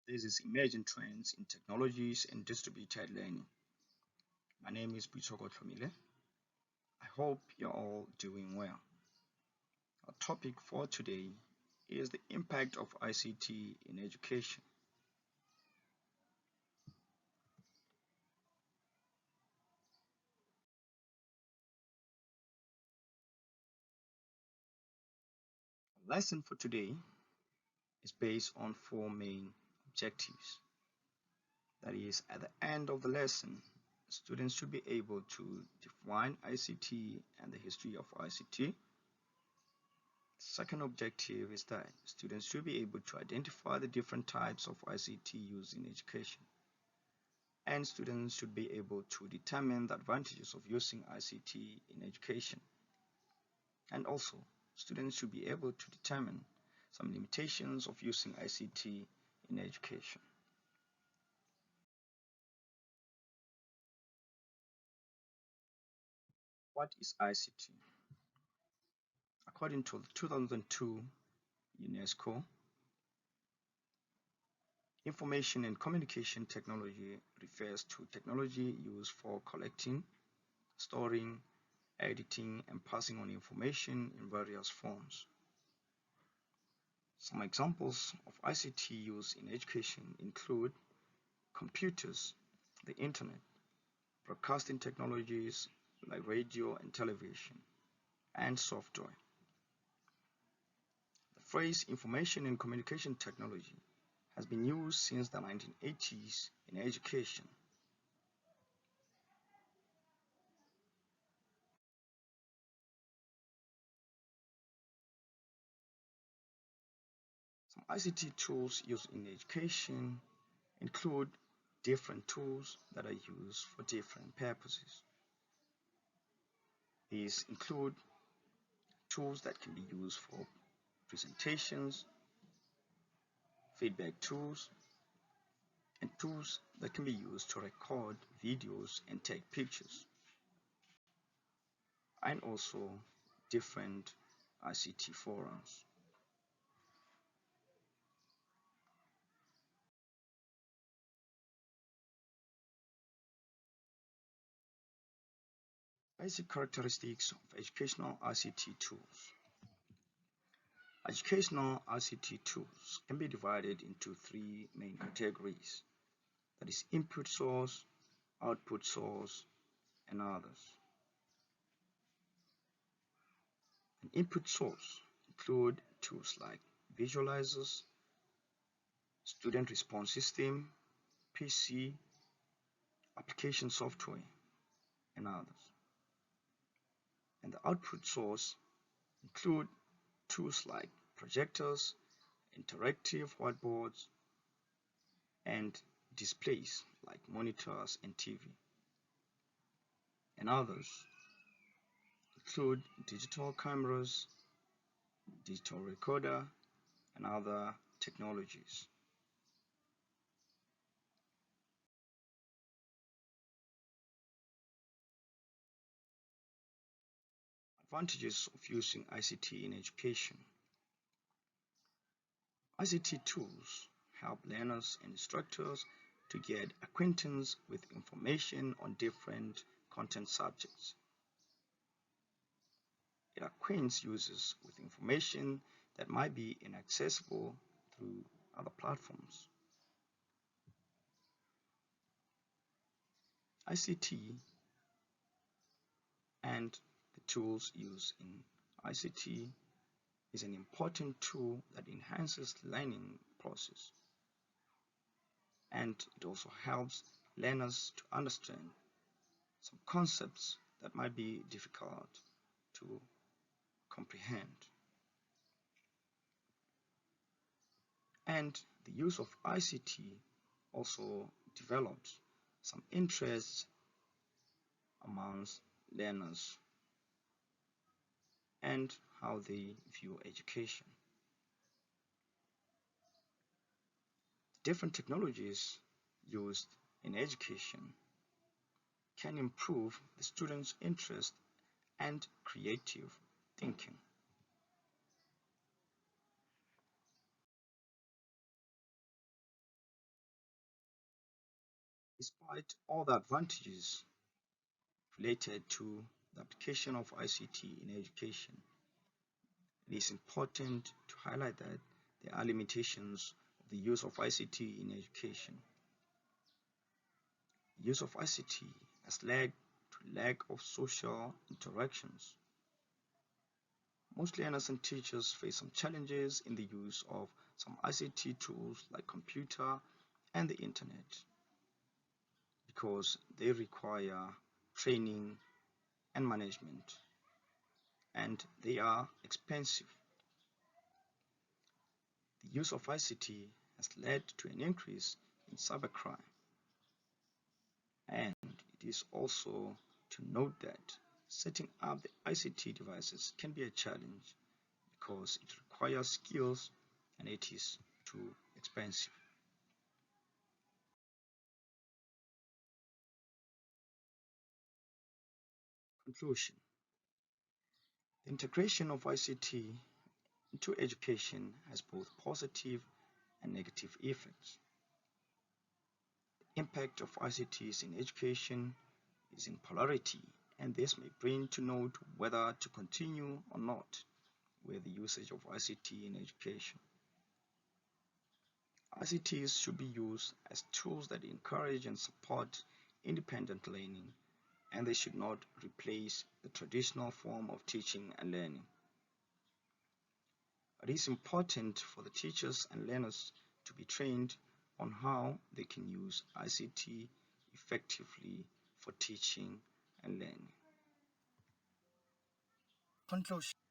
This is emerging trends in technologies and distributed learning. My name is Buchoko Famile. I hope you're all doing well. Our topic for today is the impact of ICT in education. Our lesson for today is based on four main objectives. That is, at the end of the lesson, students should be able to define ICT and the history of ICT. Second objective is that students should be able to identify the different types of ICT used in education. And students should be able to determine the advantages of using ICT in education. And also, students should be able to determine some limitations of using ICT in education. What is ICT? According to the 2002 UNESCO, information and communication technology refers to technology used for collecting, storing, editing, and passing on information in various forms. Some examples of ICT used in education include computers, the internet, broadcasting technologies like radio and television, and software. The phrase information and communication technology has been used since the 1980s in education. Some ICT tools used in education include different tools that are used for different purposes. These include tools that can be used for presentations, feedback tools, and tools that can be used to record videos and take pictures, and also different ICT forums. Basic characteristics of educational ICT tools. Educational ICT tools can be divided into three main categories, that is input source, output source, and others. An input source include tools like visualizers, student response system, PC, application software, and others. And the output source include tools like projectors, interactive whiteboards, and displays like monitors and TV. And others include digital cameras, digital recorder, and other technologies. Advantages of using ICT in education. ICT tools help learners and instructors to get acquaintance with information on different content subjects. It acquaints users with information that might be inaccessible through other platforms. ICT and the tools used in ICT is an important tool that enhances learning process, and it also helps learners to understand some concepts that might be difficult to comprehend. And the use of ICT also develops some interests amongst learners and how they view education. Different technologies used in education can improve the students' interest and creative thinking. Despite all the advantages related to the application of ICT in education, it is important to highlight that there are limitations of the use of ICT in education. The use of ICT has led to lack of social interactions. Most learners and teachers face some challenges in the use of some ICT tools like computer and the internet because they require training and management and they are expensive. The use of ICT has led to an increase in cybercrime, and it is also to note that setting up the ICT devices can be a challenge because it requires skills and it is too expensive. Conclusion: the integration of ICT into education has both positive and negative effects. The impact of ICTs in education is in polarity, and this may bring to note whether to continue or not with the usage of ICT in education. ICTs should be used as tools that encourage and support independent learning, and they should not replace the traditional form of teaching and learning. It is important for the teachers and learners to be trained on how they can use ICT effectively for teaching and learning. Conclusion.